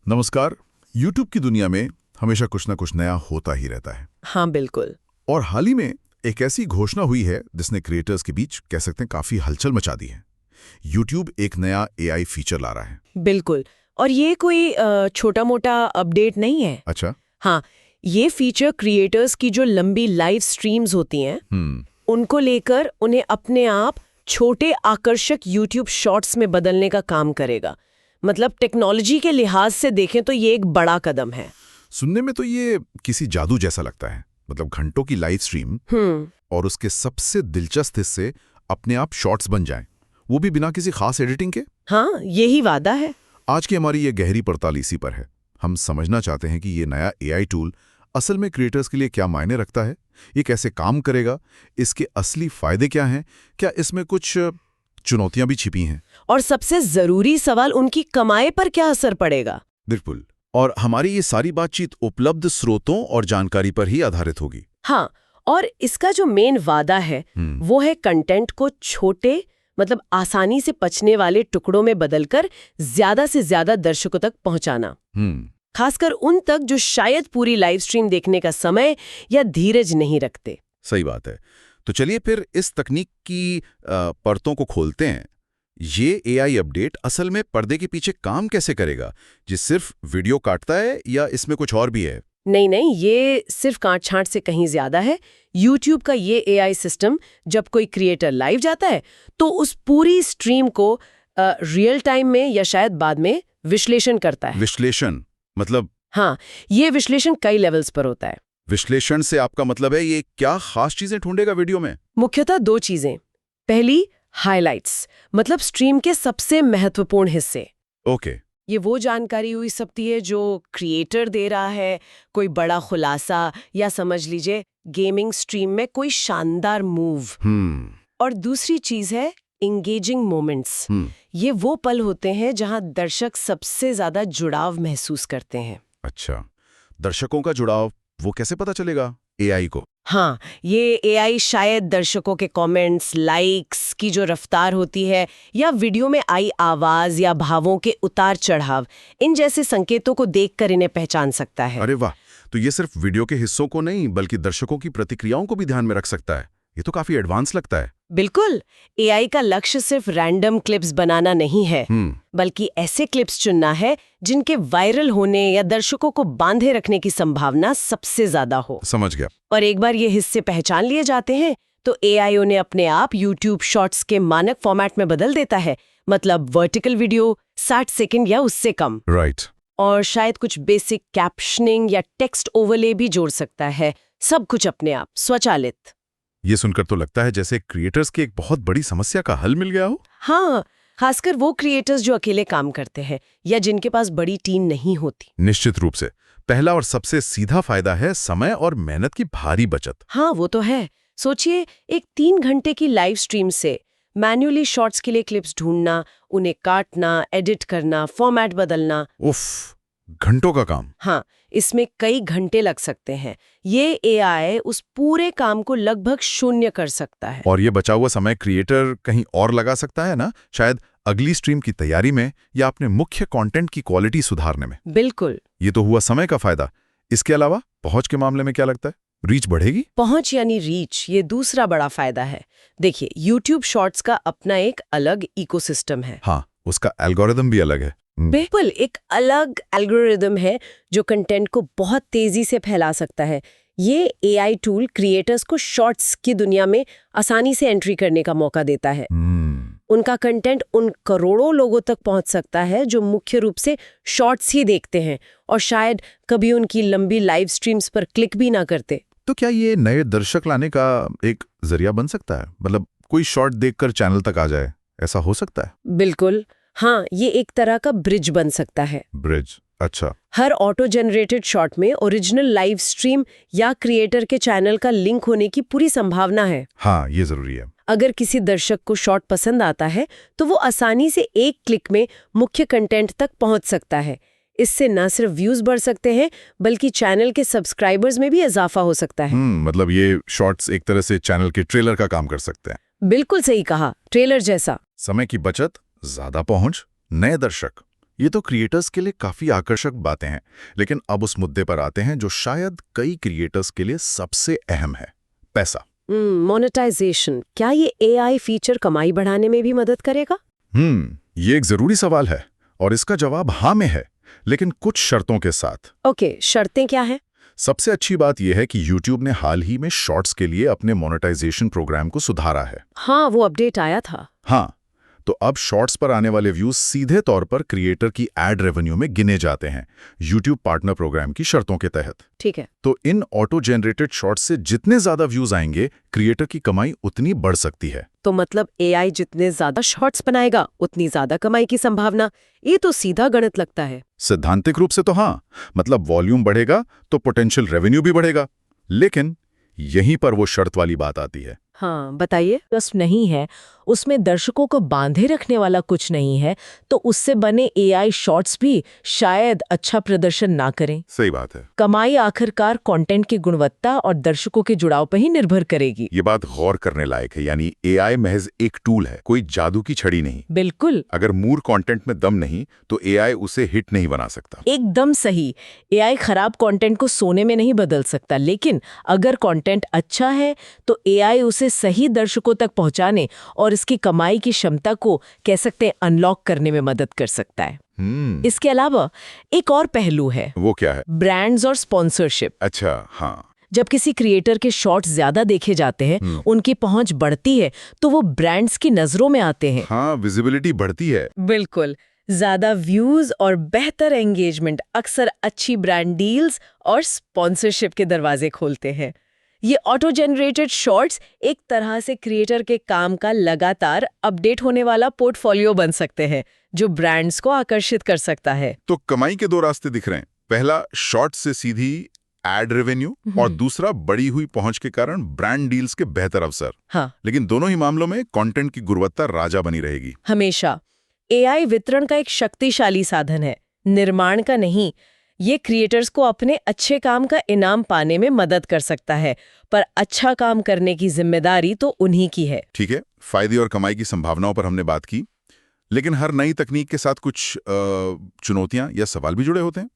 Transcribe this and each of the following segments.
नमस्कार। YouTube की दुनिया में हमेशा कुछ ना कुछ नया होता ही रहता है। हाँ बिल्कुल। और हाल ही में एक ऐसी घोषणा हुई है जिसने क्रिएटर्स के बीच कह सकते हैं काफी हलचल मचा दी है। YouTube एक नया AI फीचर ला रहा है। बिल्कुल। और ये कोई छोटा मोटा अपडेट नहीं है। अच्छा। हाँ, ये फीचर क्रिएटर्स की जो लंबी लाइव स्ट्रीम्स होती हैं उनको लेकर उन्हें अपने आप छोटे आकर्षक YouTube शॉर्ट्स में बदलने का काम करेगा। मतलब टेक्नोलॉजी के लिहाज से देखें तो ये एक बड़ा कदम है। सुनने में तो ये किसी जादू जैसा लगता है। मतलब घंटों की लाइव स्ट्रीम और उसके सबसे दिलचस्प हिस्से अपने आप शॉर्ट्स बन जाएं, वो भी बिना किसी खास एडिटिंग के। हाँ, यही वादा है। आज की हमारी ये गहरी पड़ताल इसी पर है। हम समझना चाहते हैं कि ये नया AI टूल असल में क्रिएटर्स के लिए क्या मायने रखता है, ये कैसे काम करेगा, इसके असली फायदे क्या हैं, क्या इसमें कुछ चुनौतियां भी छिपी हैं, और सबसे जरूरी सवाल, उनकी कमाई पर क्या असर पड़ेगा। बिल्कुल। और हमारी ये सारी बातचीत उपलब्ध स्रोतों और जानकारी पर ही आधारित होगी। हाँ, और इसका जो मेन वादा है वो है कंटेंट को छोटे मतलब आसानी से पचने वाले टुकड़ों में बदलकर ज्यादा से ज्यादा दर्शकों तक पहुंचाना। खासकर उन तक जो शायद पूरी लाइव स्ट्रीम देखने का समय या धीरज नहीं रखते। सही बात है। तो चलिए फिर इस तकनीक की परतों को खोलते हैं। ये AI अपडेट असल में पर्दे के पीछे काम कैसे करेगा? जी सिर्फ वीडियो काटता है या इसमें कुछ और भी है? नहीं, ये सिर्फ काट छांट से कहीं ज्यादा है। YouTube का ये AI सिस्टम जब कोई क्रिएटर लाइव जाता है तो उस पूरी स्ट्रीम को रियल टाइम में या शायद बाद में विश्लेषण करता है। विश्लेषण मतलब? हाँ, ये विश्लेषण कई लेवल्स पर होता है। विश्लेषण से आपका मतलब है ये क्या खास चीजें ढूंढेगा वीडियो में? मुख्यतः दो चीजें। पहली, हाइलाइट्स, मतलब स्ट्रीम के सबसे महत्वपूर्ण हिस्से। ओके। ये वो जानकारी हुई सकती है जो क्रिएटर दे रहा है, कोई बड़ा खुलासा या समझ लीजिए गेमिंग स्ट्रीम में कोई शानदार मूव। और दूसरी चीज है इंगेजिंग मोमेंट्स। ये वो पल होते हैं जहां दर्शक सबसे ज्यादा जुड़ाव महसूस करते हैं। अच्छा, दर्शकों का जुड़ाव वो कैसे पता चलेगा AI को? हाँ, ये AI शायद दर्शकों के कमेंट्स, लाइक्स की जो रफ्तार होती है या वीडियो में आई आवाज या भावों के उतार चढ़ाव, इन जैसे संकेतों को देखकर इन्हें पहचान सकता है। अरे वाह, तो ये सिर्फ वीडियो के हिस्सों को नहीं बल्कि दर्शकों की प्रतिक्रियाओं को भी ध्यान में रख सकता है। ये तो काफी एडवांस लगता है। बिल्कुल। AI का लक्ष्य सिर्फ रैंडम क्लिप्स बनाना नहीं है, बल्कि ऐसे क्लिप्स चुनना है जिनके वायरल होने या दर्शकों को बांधे रखने की संभावना सबसे ज्यादा हो। समझ गया। और एक बार ये हिस्से पहचान लिए जाते हैं तो AI उन्हें अपने आप YouTube शॉर्ट्स के मानक फॉर्मेट में बदल देता है। मतलब वर्टिकल वीडियो 60 सेकंड या उससे कम। राइट। और शायद कुछ बेसिक कैप्शनिंग या टेक्स्ट ओवरले भी जोड़ सकता है। सब कुछ अपने आप स्वचालित। ये सुनकर तो लगता है जैसे क्रिएटर्स की एक बहुत बड़ी समस्या का हल मिल गया हो। हाँ, खासकर वो क्रिएटर्स जो अकेले काम करते हैं या जिनके पास बड़ी टीम नहीं होती। निश्चित रूप से पहला और सबसे सीधा फायदा है समय और मेहनत की भारी बचत। हाँ, वो तो है। सोचिए, एक 3 घंटे की लाइव स्ट्रीम से मैन्युअली शॉर्ट्स के लिए क्लिप्स ढूंढना, उन्हें काटना, एडिट करना, फॉर्मेट बदलना। उफ, घंटों का काम। हाँ, इसमें कई घंटे लग सकते हैं। ये AI उस पूरे काम को लगभग शून्य कर सकता है। और ये बचा हुआ समय क्रिएटर कहीं और लगा सकता है ना, शायद अगली स्ट्रीम की तैयारी में या अपने मुख्य कंटेंट की क्वालिटी सुधारने में। बिल्कुल। ये तो हुआ समय का फायदा। इसके अलावा पहुंच के मामले में क्या लगता है? रीच बढ़ेगी? पहुंच यानी रीच, ये दूसरा बड़ा फायदा है। देखिए, YouTube शॉर्ट्स का अपना एक अलग इकोसिस्टम है। हाँ, उसका एल्गोरिदम भी अलग है। बिल्कुल, एक अलग एल्गोरिदम है जो कंटेंट को बहुत तेजी से फैला सकता है। ये AI टूल क्रिएटर्स को शॉर्ट्स की दुनिया में आसानी से एंट्री करने का मौका देता है। उनका कंटेंट उन करोड़ों लोगों तक पहुंच सकता है जो मुख्य रूप से शॉर्ट्स ही देखते हैं और शायद कभी उनकी लंबी लाइव स्ट्रीम्स पर क्लिक भी ना करते। तो क्या ये नए दर्शक लाने का एक जरिया बन सकता है? मतलब कोई शॉर्ट देखकर चैनल तक आ जाए, ऐसा हो सकता है? बिल्कुल, हाँ, ये एक तरह का ब्रिज बन सकता है। ब्रिज? अच्छा। हर ऑटो जनरेटेड शॉट में ओरिजिनल लाइव स्ट्रीम या क्रिएटर के चैनल का लिंक होने की पूरी संभावना है। हाँ, ये जरूरी है। अगर किसी दर्शक को शॉट पसंद आता है तो वो आसानी से एक क्लिक में मुख्य कंटेंट तक पहुंच सकता है। इससे न सिर्फ व्यूज बढ़ सकते हैं बल्कि चैनल के सब्सक्राइबर्स में भी इजाफा हो सकता है। मतलब ये शॉर्ट्स एक तरह से चैनल के ट्रेलर का काम कर सकते हैं। बिल्कुल सही कहा, ट्रेलर जैसा। समय की बचत, ज्यादा पहुंच, नए दर्शक, ये तो क्रिएटर्स के लिए काफी आकर्षक बातें हैं, लेकिन अब उस मुद्दे पर आते हैं जो शायद कई क्रिएटर्स के लिए सबसे अहम है, पैसा। मोनेटाइजेशन, क्या ये एआई फीचर कमाई बढ़ाने में भी मदद करेगा? ये एक जरूरी सवाल है और इसका जवाब हाँ में है, लेकिन कुछ शर्तों के साथ। ओके, शर्तें क्या है? सबसे अच्छी बात यह है कि YouTube ने हाल ही में शॉर्ट्स के लिए अपने मोनेटाइजेशन प्रोग्राम को सुधारा है। हाँ, वो अपडेट आया था। हाँ, तो अब शॉर्ट्स पर आने वाले व्यूज सीधे तौर पर क्रिएटर की एड रेवेन्यू में गिने जाते हैं, YouTube पार्टनर प्रोग्राम की शर्तों के तहत। ठीक है। तो इन ऑटो जनरेटेड शॉर्ट्स से जितने ज्यादा व्यूज आएंगे, क्रिएटर की कमाई उतनी बढ़ सकती है। तो मतलब एआई जितने ज्यादा शॉर्ट्स बनाएगा उतनी ज्यादा कमाई की संभावना। ये तो सीधा गणित लगता है। सैद्धांतिक रूप से तो हाँ, मतलब वॉल्यूम बढ़ेगा तो पोटेंशियल रेवेन्यू भी बढ़ेगा। लेकिन यहीं पर वो शर्त वाली बात आती है। हाँ, बताइए। दिलचस्प नहीं है, उसमें दर्शकों को बांधे रखने वाला कुछ नहीं है, तो उससे बने एआई शॉर्ट्स भी शायद अच्छा प्रदर्शन ना करें। सही बात है। कमाई आखिरकार कंटेंट की गुणवत्ता और दर्शकों के जुड़ाव पर ही निर्भर करेगी। ये बात गौर करने लायक है, यानी एआई महज एक टूल है, कोई जादू की छड़ी नहीं। बिल्कुल, अगर मूर कंटेंट में दम नहीं तो एआई उसे हिट नहीं बना सकता। एकदम सही। एआई खराब कंटेंट को सोने में नहीं बदल सकता, लेकिन अगर कंटेंट अच्छा है तो एआई उसे सही दर्शकों तक पहुंचाने और इसकी कमाई की क्षमता को कह सकते हैं अनलॉक करने में मदद कर सकता है। इसके अलावा एक और पहलू है। वो क्या है? ब्रांड्स और स्पॉन्सरशिप। अच्छा, हाँ। जब किसी क्रिएटर के शॉट्स ज्यादा देखे जाते हैं, उनकी पहुंच बढ़ती है, तो वो ब्रांड्स की नजरों में आते हैं। हाँ, विजिबिलिटी बढ़ती है। बिल्कुल, ज्यादा व्यूज और बेहतर एंगेजमेंट अक्सर अच्छी ब्रांड डील्स और स्पॉन्सरशिप के दरवाजे खोलते हैं। ये ऑटो जनरेटेड शॉर्ट्स एक तरह से क्रिएटर के काम का लगातार अपडेट होने वाला पोर्टफोलियो बन सकते हैं, जो ब्रांड्स को आकर्षित कर सकता है। तो कमाई के दो रास्ते दिख रहे हैं। पहला, शॉर्ट्स से सीधी एड रेवेन्यू, और दूसरा, बढ़ी हुई पहुंच के कारण ब्रांड डील्स के बेहतर अवसर। हाँ, लेकिन दोनों ही मामलों में कंटेंट की गुणवत्ता राजा बनी रहेगी। हमेशा। एआई वितरण का एक शक्तिशाली साधन है, निर्माण का नहीं। ये क्रिएटर्स को अपने अच्छे काम का इनाम पाने में मदद कर सकता है, पर अच्छा काम करने की जिम्मेदारी तो उन्हीं की है। ठीक है, फायदे और कमाई की संभावनाओं पर हमने बात की, लेकिन हर नई तकनीक के साथ कुछ चुनौतियां या सवाल भी जुड़े होते हैं।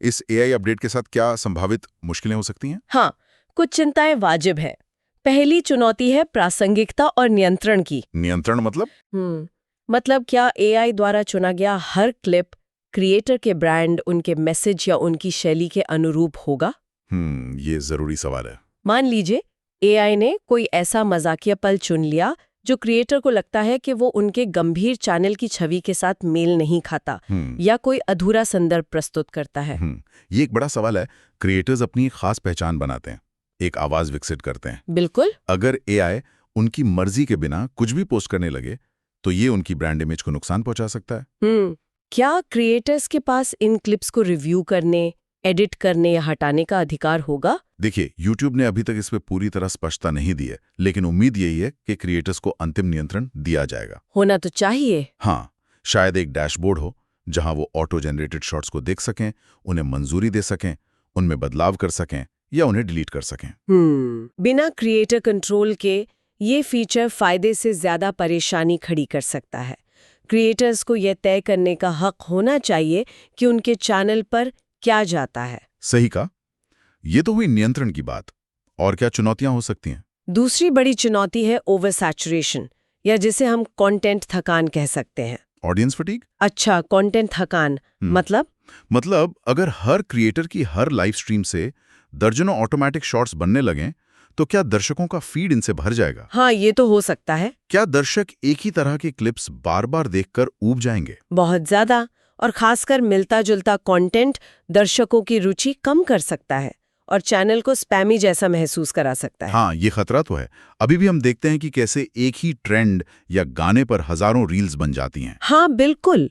इस एआई अपडेट के साथ क्या संभावित मुश्किलें हो सकती हैं? हाँ, कुछ चिंताएं वाजिब है। पहली चुनौती है प्रासंगिकता और नियंत्रण की। नियंत्रण मतलब? मतलब क्या एआई द्वारा चुना गया हर क्लिप क्रिएटर के ब्रांड, उनके मैसेज या उनकी शैली के अनुरूप होगा? ये जरूरी सवाल है। मान लीजिए एआई ने कोई ऐसा मजाकिया पल चुन लिया जो क्रिएटर को लगता है कि वो उनके गंभीर चैनल की छवि के साथ मेल नहीं खाता, या कोई अधूरा संदर्भ प्रस्तुत करता है। ये एक बड़ा सवाल है। क्रिएटर्स अपनी खास पहचान बनाते हैं, एक आवाज विकसित करते हैं। बिल्कुल। अगर एआई उनकी मर्जी के बिना कुछ भी पोस्ट करने लगे तो ये उनकी ब्रांड इमेज को नुकसान पहुंचा सकता है। क्या क्रिएटर्स के पास इन क्लिप्स को रिव्यू करने, एडिट करने या हटाने का अधिकार होगा? देखिए, YouTube ने अभी तक इस पे पूरी तरह स्पष्टता नहीं दी है, लेकिन उम्मीद यही है कि क्रिएटर्स को अंतिम नियंत्रण दिया जाएगा। होना तो चाहिए। हाँ, शायद एक डैशबोर्ड हो जहां वो ऑटो जनरेटेड शॉट्स को देख सकें, उन्हें मंजूरी दे सकें, उनमें बदलाव कर सकें या उन्हें डिलीट कर सकें। बिना क्रिएटर कंट्रोल के ये फीचर फायदे से ज्यादा परेशानी खड़ी कर सकता है। क्रिएटर्स को यह तय करने का हक होना चाहिए कि उनके चैनल पर क्या जाता है। सही कहा। ये तो हुई नियंत्रण की बात। और क्या चुनौतियां हो सकती हैं? दूसरी बड़ी चुनौती है ओवर सैचुरेशन, या जिसे हम कंटेंट थकान कह सकते हैं। Audience fatigue? अच्छा, कंटेंट थकान मतलब अगर हर क्रिएटर की हर लाइव स्ट्रीम से दर्जनों ऑटोमेटिक शॉट्स बनने लगें तो क्या दर्शकों का फीड इनसे भर जाएगा? हाँ, ये तो हो सकता है। क्या दर्शक एक ही तरह के क्लिप्स बार-बार देखकर ऊब जाएंगे? बहुत ज्यादा, और खासकर मिलता जुलता कंटेंट दर्शकों की रुचि कम कर सकता है और चैनल को स्पैमी जैसा महसूस करा सकता है। हाँ, ये खतरा तो है। अभी भी हम देखते हैं कि कैसे एक ही ट्रेंड या गाने पर हजारों रील्स बन जाती हैं। हाँ, बिल्कुल।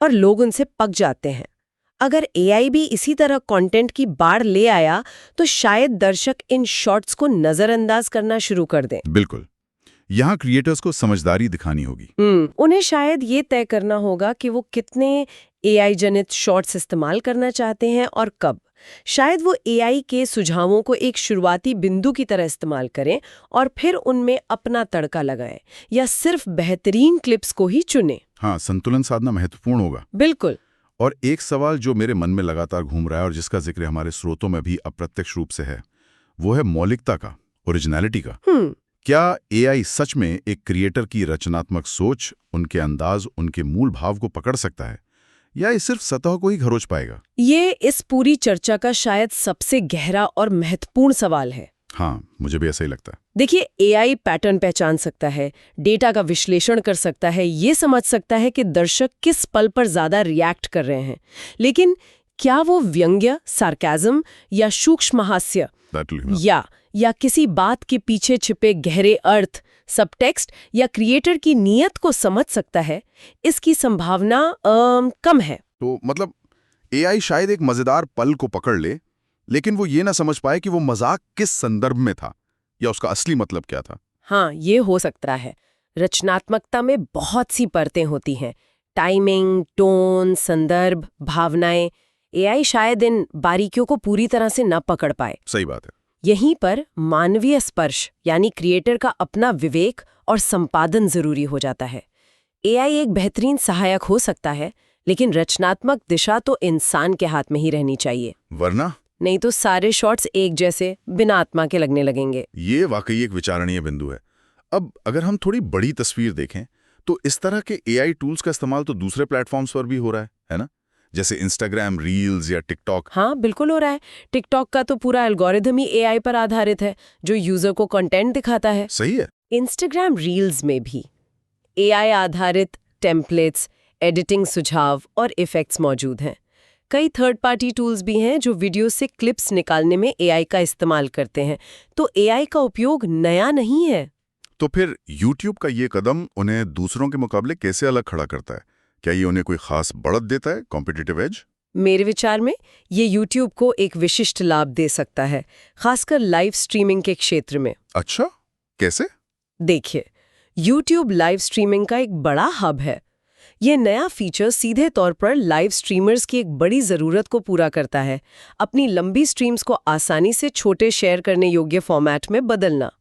और लोग उनसे पक जाते हैं। अगर एआई भी इसी तरह कंटेंट की बाढ़ ले आया तो शायद दर्शक इन शॉर्ट्स को नजरअंदाज करना शुरू कर दें। बिल्कुल। यहाँ क्रिएटर्स को समझदारी दिखानी होगी। उन्हें शायद ये तय करना होगा कि वो कितने एआई जनित शॉर्ट्स इस्तेमाल करना चाहते हैं और कब। शायद वो एआई के सुझावों को एक शुरुआती बिंदु की तरह इस्तेमाल करें और फिर उनमें अपना तड़का लगाएं, या सिर्फ बेहतरीन क्लिप्स को ही चुनें। हाँ, संतुलन साधना महत्वपूर्ण होगा। बिल्कुल। और एक सवाल जो मेरे मन में लगातार घूम रहा है और जिसका जिक्र हमारे स्रोतों में भी अप्रत्यक्ष रूप से है, वो है मौलिकता का, ओरिजिनलिटी का। क्या एआई सच में एक क्रिएटर की रचनात्मक सोच, उनके अंदाज, उनके मूल भाव को पकड़ सकता है, या ये सिर्फ सतह को ही खरोच पाएगा? ये इस पूरी चर्चा का शायद सबसे गहरा और महत्वपूर्ण सवाल है। हाँ, मुझे भी ऐसा ही लगता है। देखिए, एआई पैटर्न पहचान सकता है, डेटा का विश्लेषण कर सकता है, ये समझ सकता है कि दर्शक किस पल पर ज्यादा रिएक्ट कर रहे हैं, लेकिन क्या वो व्यंग्य, सार्काज्म या सूक्ष्म हास्य या किसी बात के पीछे छिपे गहरे अर्थ, सबटेक्स्ट या क्रिएटर की नीयत को समझ सकता है? इसकी संभावना कम है। तो मतलब एआई शायद एक मजेदार पल को पकड़ ले, लेकिन वो ये ना समझ पाए कि वो मजाक किस संदर्भ में था या उसका असली मतलब क्या था। हाँ, ये हो सकता है। रचनात्मकता में बहुत सी परतें होती हैं, टाइमिंग, टोन, संदर्भ, भावनाएं। एआई शायद इन बारीकियों को पूरी तरह से न पकड़ पाए। सही बात है। यहीं पर मानवीय स्पर्श यानी क्रिएटर का अपना विवेक और संपादन जरूरी हो जाता है। एआई एक बेहतरीन सहायक हो सकता है, लेकिन रचनात्मक दिशा तो इंसान के हाथ में ही रहनी चाहिए, वरना नहीं तो सारे शॉट्स एक जैसे बिना आत्मा के लगने लगेंगे। ये वाकई एक विचारणीय बिंदु है। अब अगर हम थोड़ी बड़ी तस्वीर देखें तो इस तरह के एआई टूल्स का इस्तेमाल तो दूसरे प्लेटफॉर्म्स पर भी हो रहा है ना? जैसे इंस्टाग्राम रील्स या टिकटॉक। हाँ, बिल्कुल हो रहा है। टिकटॉक का तो पूरा एल्गोरिथम ही एआई पर आधारित है, जो यूजर को कंटेंट दिखाता है। सही है। इंस्टाग्राम रील्स में भी एआई आधारित टेम्पलेट्स, एडिटिंग सुझाव और इफेक्ट्स मौजूद हैं। कई थर्ड पार्टी टूल्स भी हैं जो वीडियो से क्लिप्स निकालने में एआई का इस्तेमाल करते हैं। तो एआई का उपयोग नया नहीं है। तो फिर यूट्यूब का ये कदम उन्हें दूसरों के मुकाबले कैसे अलग खड़ा करता है? क्या ये उन्हें कोई खास बढ़त देता है, कॉम्पिटिटिव एज? मेरे विचार में ये यूट्यूब को एक विशिष्ट लाभ दे सकता है, खासकर लाइव स्ट्रीमिंग के क्षेत्र में। अच्छा, कैसे? देखिए, यूट्यूब लाइव स्ट्रीमिंग का एक बड़ा हब है। ये नया फीचर सीधे तौर पर लाइव स्ट्रीमर्स की एक बड़ी ज़रूरत को पूरा करता है, अपनी लंबी स्ट्रीम्स को आसानी से छोटे शेयर करने योग्य फॉर्मेट में बदलना।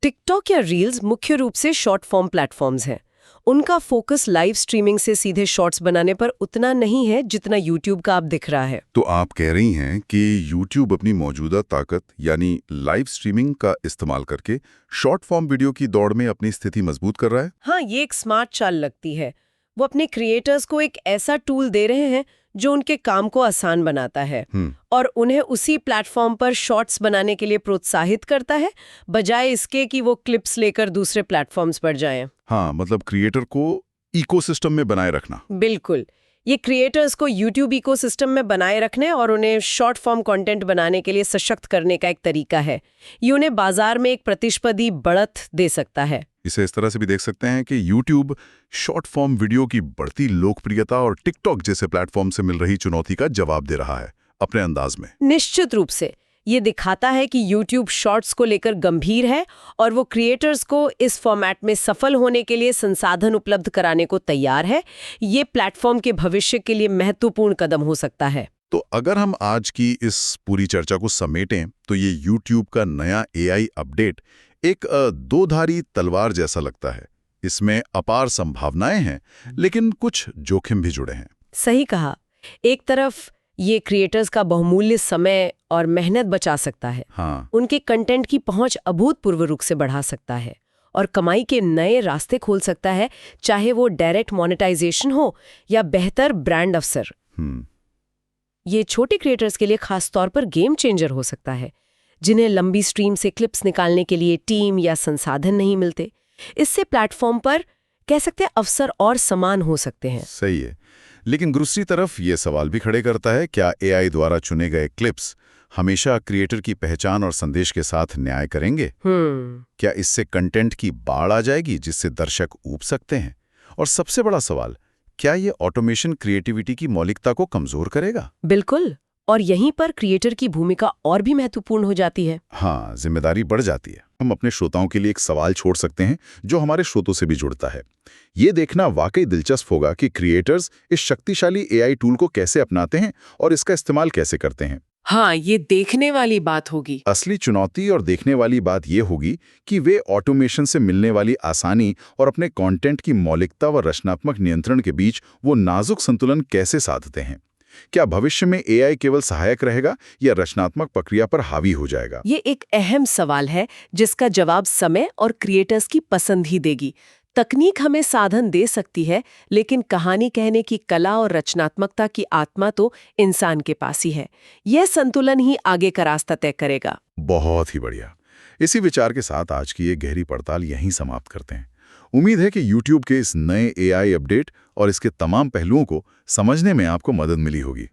टिकटॉक या रील्स मुख्य रूप से शॉर्ट फॉर्म प्लेटफॉर्म्स हैं। उनका फोकस लाइव स्ट्रीमिंग से सीधे शॉर्ट्स बनाने पर उतना नहीं है जितना यूट्यूब का अब दिख रहा है। तो आप कह रही हैं कि यूट्यूब अपनी मौजूदा ताकत यानी लाइव स्ट्रीमिंग का इस्तेमाल करके शॉर्ट फॉर्म वीडियो की दौड़ में अपनी स्थिति मजबूत कर रहा है? हाँ, ये एक स्मार्ट चाल लगती है। वो अपने क्रिएटर्स को एक ऐसा टूल दे रहे हैं जो उनके काम को आसान बनाता है और उन्हें उसी प्लेटफॉर्म पर शॉर्ट्स बनाने के लिए प्रोत्साहित करता है, बजाय इसके कि वो क्लिप्स लेकर दूसरे प्लेटफॉर्म्स पर जाएं। हाँ, मतलब क्रिएटर को इकोसिस्टम में बनाए रखना। बिल्कुल। ये क्रिएटर्स को यूट्यूब इकोसिस्टम में बनाए रखने और उन्हें शॉर्ट फॉर्म कंटेंट बनाने के लिए सशक्त करने का एक तरीका है। ये उन्हें बाजार में एक प्रतिस्पर्धी बढ़त दे सकता है। इसे इस तरह से भी देख सकते हैं कि यूट्यूब शॉर्ट फॉर्म वीडियो की बढ़ती लोकप्रियता और टिकटॉक जैसे प्लेटफॉर्म से मिल रही चुनौती का जवाब दे रहा है अपने अंदाज में। निश्चित रूप से ये दिखाता है कि यूट्यूब शॉर्ट्स को लेकर गंभीर है और वो क्रिएटर्स को इस फॉर्मेट में सफल होने के लिए संसाधन उपलब्ध कराने को तैयार है। ये प्लेटफॉर्म के भविष्य के लिए महत्वपूर्ण कदम हो सकता है। तो अगर हम आज की इस पूरी चर्चा को समेटें तो ये यूट्यूब का नया एआई अपडेट एक दो-धारी तलवार जैसा लगता है। इसमें अपार संभावनाएं हैं, लेकिन कुछ जोखिम भी जुड़े हैं। सही कहा। एक तरफ ये क्रिएटर्स का बहुमूल्य समय और मेहनत बचा सकता है। हाँ। उनके कंटेंट की पहुंच अभूतपूर्व रूप से बढ़ा सकता है और कमाई के नए रास्ते खोल सकता है, चाहे वो डायरेक्ट मोनेटाइजेशन हो या बेहतर ब्रांड अवसर। ये छोटे क्रिएटर्स के लिए खास तौर पर गेम चेंजर हो सकता है, जिन्हें लंबी स्ट्रीम से क्लिप्स निकालने के लिए टीम या संसाधन नहीं मिलते। इससे प्लेटफॉर्म पर कह सकते हैं अवसर और समान हो सकते हैं। सही है, लेकिन दूसरी तरफ ये सवाल भी खड़े करता है, क्या एआई द्वारा चुने गए क्लिप्स हमेशा क्रिएटर की पहचान और संदेश के साथ न्याय करेंगे? क्या इससे कंटेंट की बाढ़ आ जाएगी जिससे दर्शक ऊब सकते हैं? और सबसे बड़ा सवाल, क्या ये ऑटोमेशन क्रिएटिविटी की मौलिकता को कमजोर करेगा? बिल्कुल। और यहीं पर क्रिएटर की भूमिका और भी महत्वपूर्ण हो जाती है। हाँ, जिम्मेदारी बढ़ जाती है। हम अपने श्रोताओं के लिए एक सवाल छोड़ सकते हैं जो हमारे श्रोतों से भी जुड़ता है। ये देखना वाकई दिलचस्प होगा कि क्रिएटर्स इस शक्तिशाली एआई टूल को कैसे अपनाते हैं और इसका इस्तेमाल कैसे करते हैं। हाँ, ये देखने वाली बात होगी। असली चुनौती और देखने वाली बात ये होगी कि वे ऑटोमेशन से मिलने वाली आसानी और अपने कंटेंट की मौलिकता व रचनात्मक नियंत्रण के बीच वो नाजुक संतुलन कैसे साधते हैं। क्या भविष्य में एआई केवल सहायक रहेगा या रचनात्मक प्रक्रिया पर हावी हो जाएगा? ये एक अहम सवाल है जिसका जवाब समय और क्रिएटर्स की पसंद ही देगी। तकनीक हमें साधन दे सकती है, लेकिन कहानी कहने की कला और रचनात्मकता की आत्मा तो इंसान के पास ही है। यह संतुलन ही आगे का रास्ता तय करेगा। बहुत ही बढ़िया। इसी विचार के साथ आज की ये गहरी पड़ताल यहीं समाप्त करते हैं। उम्मीद है कि YouTube के इस नए एआई अपडेट और इसके तमाम पहलुओं को समझने में आपको मदद मिली होगी।